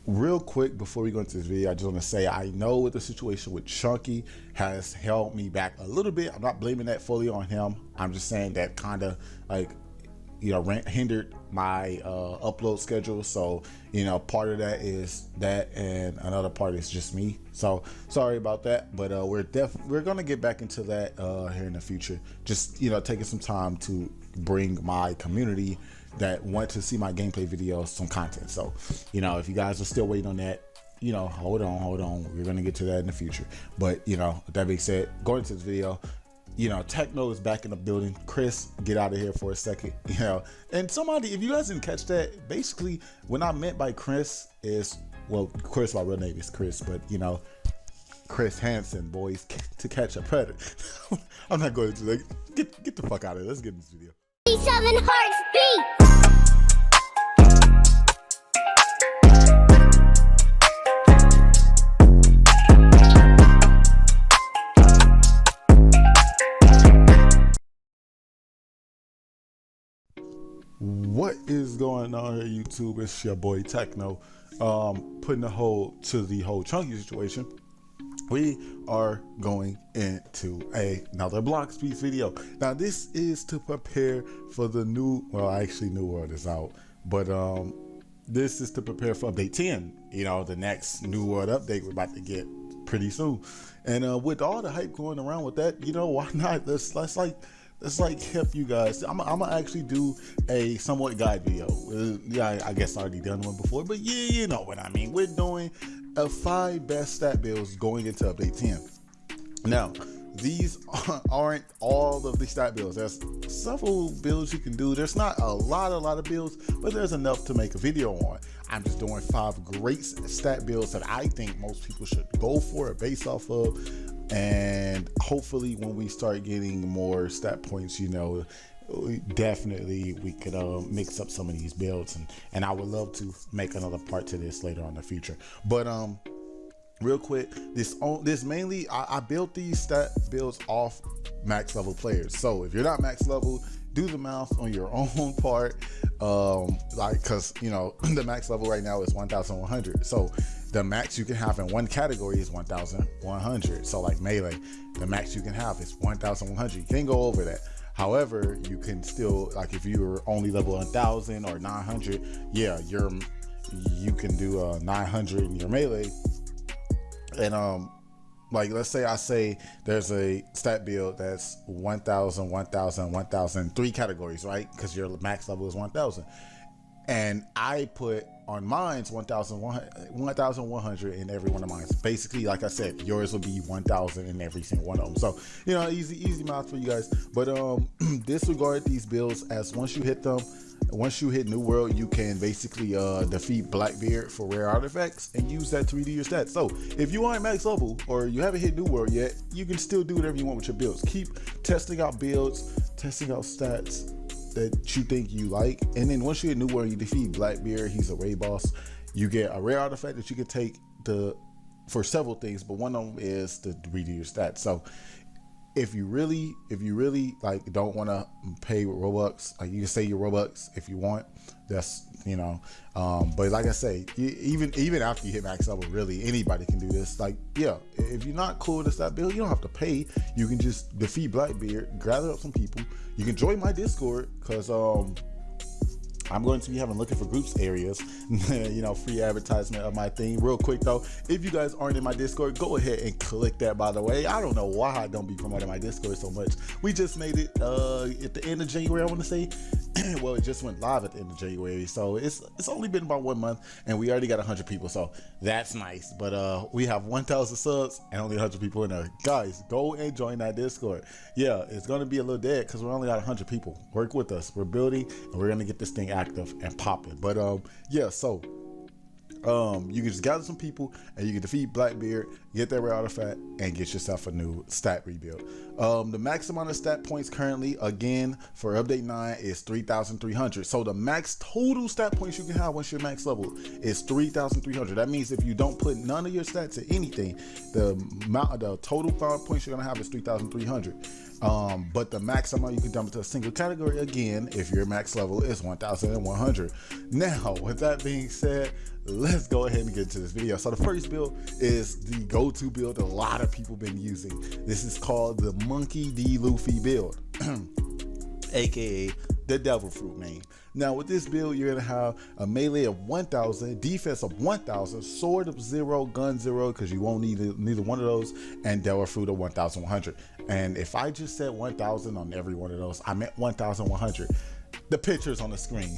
real quick before we go into this video, I just want to say I know the situation with Chunky has held me back a little bit. I'm not blaming that fully on him. I'm just saying that kind of like, you know, hindered my upload schedule. So, you know, part of that is that, and another part is just me. So sorry about that, but we're gonna get back into that here in the future. Just, you know, taking some time to bring my community that want to see my gameplay videos some content. So, you know, if you guys are still waiting on that, you know, hold on, we're gonna get to that in the future. But, you know, with that being said, going into this video, you know, Techno is back in the building. Chris, get out of here for a second, you know. And somebody, if you guys didn't catch that, basically what I meant by Chris is, well, Chris, my real name is Chris, but, you know, Chris Hansen, boys, to catch a predator. I'm not going to, like, get the fuck out of here. Let's get in this video. 7 hearts beat. What is going on here, YouTube? It's your boy Techno, putting a hold to the whole Chunky situation. We are going into another Blox piece video. Now this is to prepare for the new, well, actually New World is out, but this is to prepare for update 10, you know, the next New World update we're about to get pretty soon. And with all the hype going around with that, you know, why not? Let's like help you guys. I'm gonna actually do a somewhat guide video. Yeah, I guess I already done one before, but yeah, you know what I mean. We're doing a 5 best stat builds going into update 10. Now, these aren't all of the stat builds. There's several builds you can do. There's not a lot of builds, but there's enough to make a video on. I'm just doing 5 great stat builds that I think most people should go for or base off of. And hopefully when we start getting more stat points, you know, definitely we could mix up some of these builds, and I would love to make another part to this later on in the future. But real quick, this mainly I built these stat builds off max level players. So if you're not max level, do the math on your own part, like, because, you know, the max level right now is 1100. So the max you can have in one category is 1100. So like melee, the max you can have is 1100. You can't go over that. However, you can still, like, if you were only level 1000 or 900, yeah, you can do 900 in your melee. And like, let's say I say there's a stat build that's 1000, 1000, 1000, 3 categories, right? Because your max level is 1000. And I put on mine's 1100 in every one of mine. Basically, like I said, yours will be 1000 in every single one of them. So, you know, easy math for you guys. But disregard these builds, as once you hit them, once you hit New World, you can basically defeat Blackbeard for rare artifacts and use that to redo your stats. So if you aren't max level or you haven't hit New World yet, you can still do whatever you want with your builds. Keep testing out builds, testing out stats that you think you like, and then once you hit New World, you defeat Blackbeard. He's a raid boss. You get a rare artifact that you can take for several things, but one of them is to redo your stats. So if you really like don't want to pay with Robux, like, you can say your Robux if you want. That's, you know, but like I say, even after you hit max level, really anybody can do this. Like, yeah, if you're not cool with that build, you don't have to pay. You can just defeat Blackbeard, gather up some people. You can join my Discord, because I'm going to be looking for groups areas, you know, free advertisement of my thing. Real quick though, if you guys aren't in my Discord, go ahead and click that, by the way. I don't know why I don't be promoting my Discord so much. We just made it at the end of January, I want to say. Well, it just went live at the end of January, so it's only been about 1 month, and we already got 100 people, so that's nice. But we have 1000 subs and only 100 people in there. Guys, go and join that Discord. Yeah, it's gonna be a little dead because we only got 100 people. Work with us. We're building, and we're gonna get this thing active and popping. But yeah, so you can just gather some people and you can defeat Blackbeard, get that rare artifact, and get yourself a new stat rebuild. The max amount of stat points currently, again, for update 9 is 3,300. So the max total stat points you can have once you're max level is 3,300. That means if you don't put none of your stats in anything, the total power points you're gonna have is 3,300. But the max amount you can dump into a single category, again, if your max level is 1,100. Now, with that being said, let's go ahead and get into this video. So the first build is the go-to build a lot of people been using. This is called the Monkey D. Luffy build, aka the Devil Fruit main. Now with this build, you're gonna have a melee of 1,000, defense of 1,000, sword of 0, gun 0, because you won't need neither one of those, and Devil Fruit of 1,100. And if I just said 1,000 on every one of those, I meant 1,100. The picture's on the screen.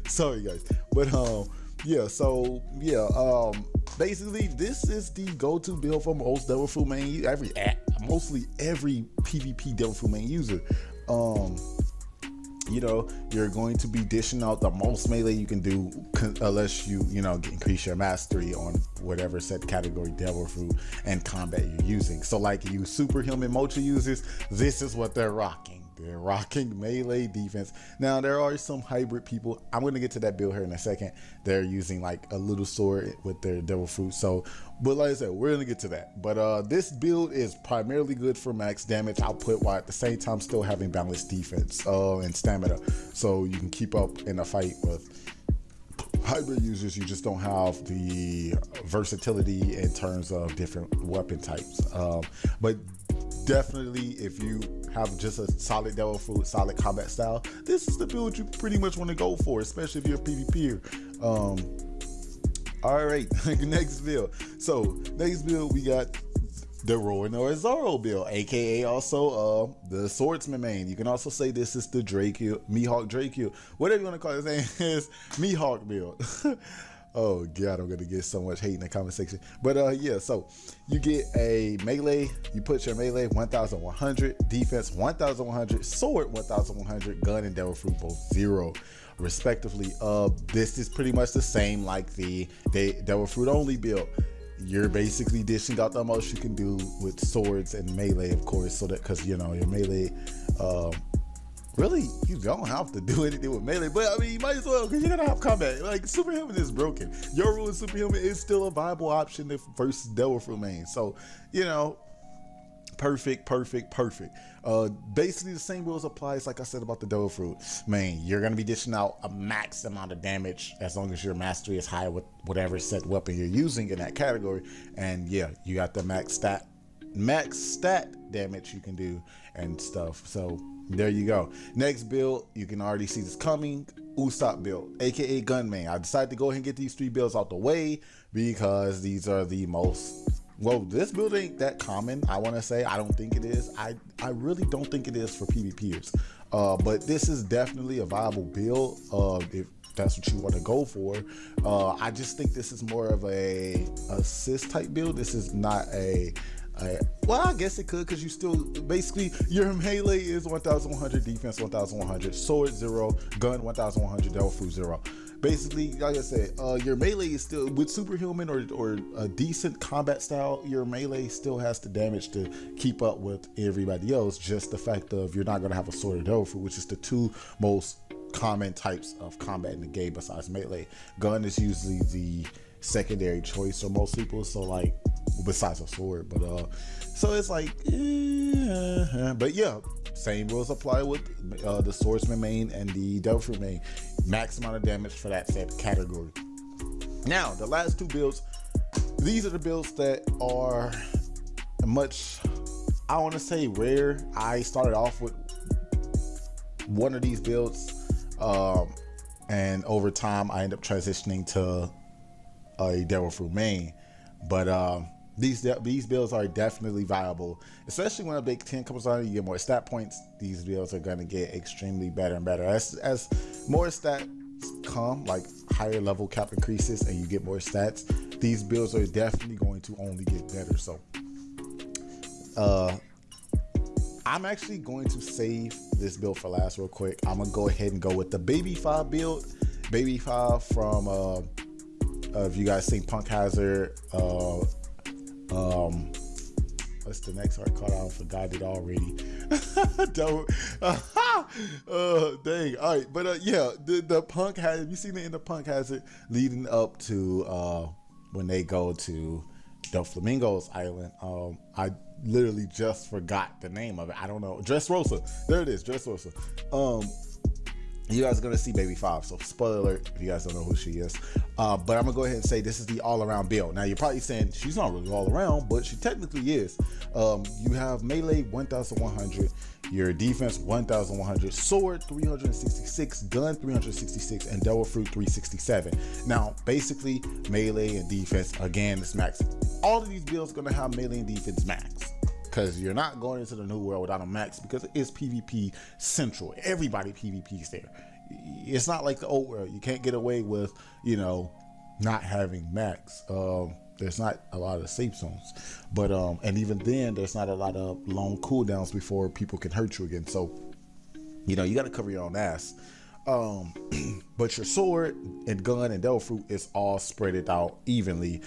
Sorry guys, but basically this is the go-to build for most Devil Fruit main, mostly every PvP Devil Fruit main user. You know, you're going to be dishing out the most melee you can do, unless you increase your mastery on whatever set category Devil Fruit and combat you're using. So like you superhuman mocha users, this is what they're rocking. They're rocking melee defense. Now there are some hybrid people, I'm going to get to that build here in a second. They're using like a little sword with their Devil Fruit. So, but like I said, we're going to get to that. But this build is primarily good for max damage output, while at the same time still having balanced defense and stamina. So you can keep up in a fight with hybrid users. You just don't have the versatility in terms of different weapon types. But definitely, if you have just a solid Devil Fruit, solid combat style, this is the build you pretty much want to go for, especially if you're a PvPer. All right, next build. So next build, we got the Roaring or Zoro build, aka also the Swordsman main. You can also say this is the Mihawk Drake, whatever you want to call it. His name is Mihawk build. Oh god, I'm gonna get so much hate in the comment section. But yeah, so you get a melee, you put your melee 1,100, defense 1,100, sword 1,100, gun and Devil Fruit both 0 respectively. This is pretty much the same like the Devil Fruit only build. You're basically dishing out the most you can do with swords and melee, of course, so that because your melee really, you don't have to do anything with melee, but I mean, you might as well, because you're gonna have combat. Like, superhuman is broken. Yoru and superhuman is still a viable option versus Devil Fruit main. So, perfect. Basically, the same rules applies, like I said about the Devil Fruit main. You're gonna be dishing out a max amount of damage as long as your mastery is high with whatever set weapon you're using in that category. And yeah, you got the max stat damage you can do and stuff. So there you go. Next build, you can already see this coming, Usopp build, aka Gunman. I decided to go ahead and get these 3 builds out the way because these are the most, well, this build ain't that common, I want to say. I don't think it is. I really don't think it is for PvPers. But this is definitely a viable build if that's what you want to go for. I just think this is more of a assist type build. This is not well, I guess it could, because you still basically your melee is 1,100, defense 1,100, sword 0, gun 1,100, Devil Fruit 0. Basically, like I said, your melee is still with superhuman or a decent combat style. Your melee still has the damage to keep up with everybody else. Just the fact of you're not going to have a sword or Devil Fruit, which is the 2 most common types of combat in the game besides melee. Gun is usually the secondary choice for most people, so like besides a sword, but so it's like but yeah, same rules apply with the Swordsman main and the Devil Fruit main. Max amount of damage for that set category. Now the last 2 builds, these are the builds that are much, I want to say, rare. I started off with one of these builds, and over time I ended up transitioning to a Devil Fruit main. But these builds are definitely viable, especially when update 10 comes on. You get more stat points. These builds are going to get extremely better and better as more stats come, like higher level cap increases and you get more stats. These builds are definitely going to only get better. So I'm actually going to save this build for last real quick. I'm gonna go ahead and go with the Baby 5 build. Baby 5 from if you guys seen Punk Hazard, what's the next art card? I forgot it already. Don't dang. All right, but yeah, the Punk Hazard, you seen it in the Punk Hazard leading up to when they go to the Flamingos Island. I literally just forgot the name of it. I don't know. Dress Rosa. There it is. Dress Rosa. You guys are gonna see Baby 5, so spoiler alert if you guys don't know who she is. But I'm gonna go ahead and say this is the all-around build. Now you're probably saying she's not really all around, but she technically is. You have melee 1100, your defense 1100, sword 366, gun 366, and devil fruit 367. Now basically melee and defense again is max. All of these builds are gonna have melee and defense max, because you're not going into the new world without a max, because it is PvP central. Everybody PvPs there. It's not like the old world. You can't get away with, you know, not having max. There's not a lot of safe zones, but and even then there's not a lot of long cooldowns before people can hurt you again. So, you know, you got to cover your own ass. But your sword and gun and devil fruit is all spread it out evenly,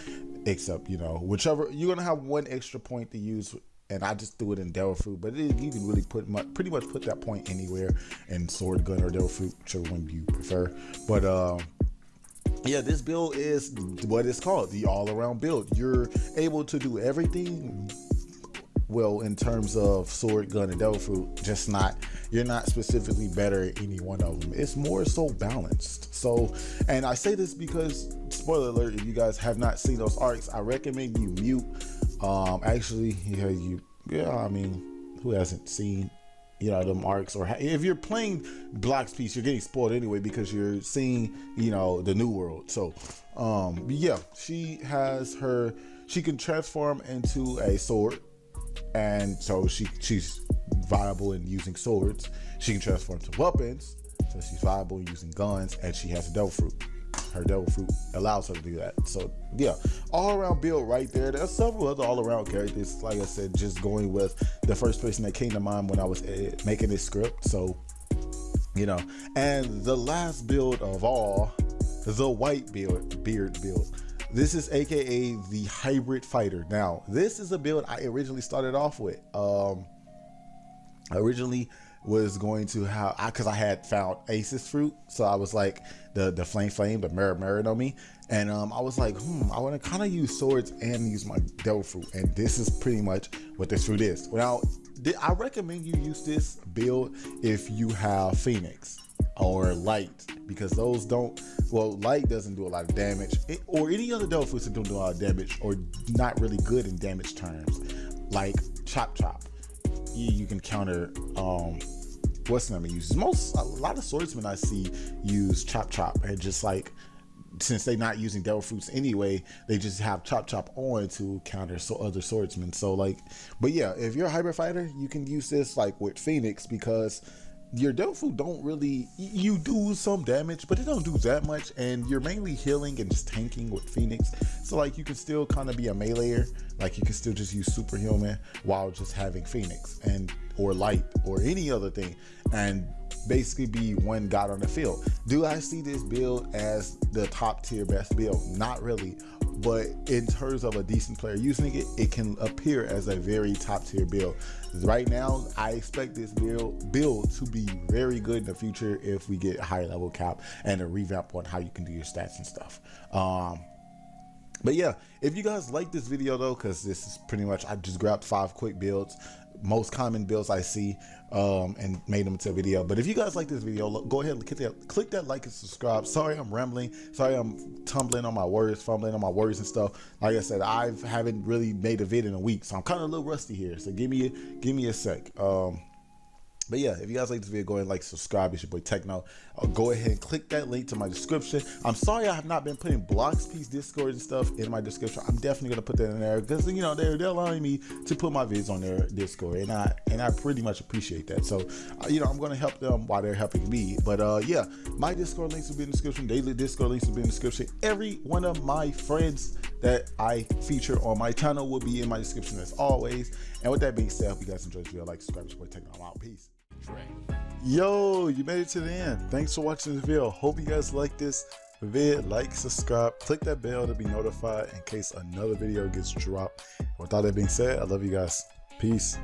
except, you know, whichever, you're gonna have one extra point to use, and I just threw it in devil fruit, but you can really pretty much put that point anywhere in sword, gun, or devil fruit, whichever one you prefer. But yeah, this build is what it's called, the all-around build. You're able to do everything well in terms of sword, gun, and devil fruit, just not, you're not specifically better at any one of them. It's more so balanced. So, and I say this because, spoiler alert, if you guys have not seen those arcs, I recommend you mute. Actually, I mean, who hasn't seen, you know, them arcs? Or if you're playing Blox piece, you're getting spoiled anyway because you're seeing, you know, the new world. So yeah, she can transform into a sword, and so she's viable in using swords. She can transform to weapons, so she's viable in using guns, and she has a devil fruit. Her devil fruit allows her to do that. So yeah, all-around build right there. There's several other all-around characters, like I said, just going with the first person that came to mind when I was making this script. So, you know, and the last build of all, the white beard build. This is aka the hybrid fighter. Now this is a build I originally started off with. I originally was going to have, because I had found Ace's fruit, so I was like the flame, the mirror on me, and I was like, I want to kind of use swords and use my devil fruit, and this is pretty much what this fruit is. Now, I recommend you use this build if you have Phoenix or Light, because those don't, well, Light doesn't do a lot of damage, or any other devil fruits that don't do a lot of damage, or not really good in damage terms, like Chop. You can counter what's the name it uses. A lot of swordsmen I see use Chop, and just like, since they're not using devil fruits anyway, they just have Chop on to counter other swordsmen. So like, but yeah, if you're a hybrid fighter, you can use this like with Phoenix, because your devil fruit don't really, you do some damage, but it don't do that much, and you're mainly healing and just tanking with Phoenix. So like, you can still kind of be a meleeer, like you can still just use superhuman while just having Phoenix or Light or any other thing, and basically be one god on the field. Do I see this build as the top tier best build? Not really, but in terms of a decent player using it, it can appear as a very top tier build. Right now, I expect this build to be very good in the future if we get a higher level cap and a revamp on how you can do your stats and stuff. But yeah, if you guys like this video though, because this is pretty much, I just grabbed 5 quick builds, most common builds I see, and made them into a video. But if you guys like this video, go ahead and click that like and subscribe. Sorry I'm rambling, sorry I'm tumbling on my words, fumbling on my words and stuff. Like I said, I haven't really made a vid in a week, so I'm kind of a little rusty here, so give me a sec. But yeah, if you guys like this video, go ahead and like, subscribe. It's your boy Techno. Go ahead and click that link to my description. I'm sorry I have not been putting Blox piece Discord and stuff in my description. I'm definitely gonna put that in there, because you know they're allowing me to put my vids on their Discord, and I pretty much appreciate that. So you know, I'm gonna help them while they're helping me. But yeah, my Discord links will be in the description. Daily Discord links will be in the description. Every one of my friends that I feature on my channel will be in my description as always. And with that being said, I hope you guys enjoyed the video. Like, subscribe, it's your boy Techno. I'm out. Peace. Yo, you made it to the end. Thanks for watching this video. Hope you guys like this vid. Like, subscribe, click that bell to be notified in case another video gets dropped. With all that being said, I love you guys. Peace.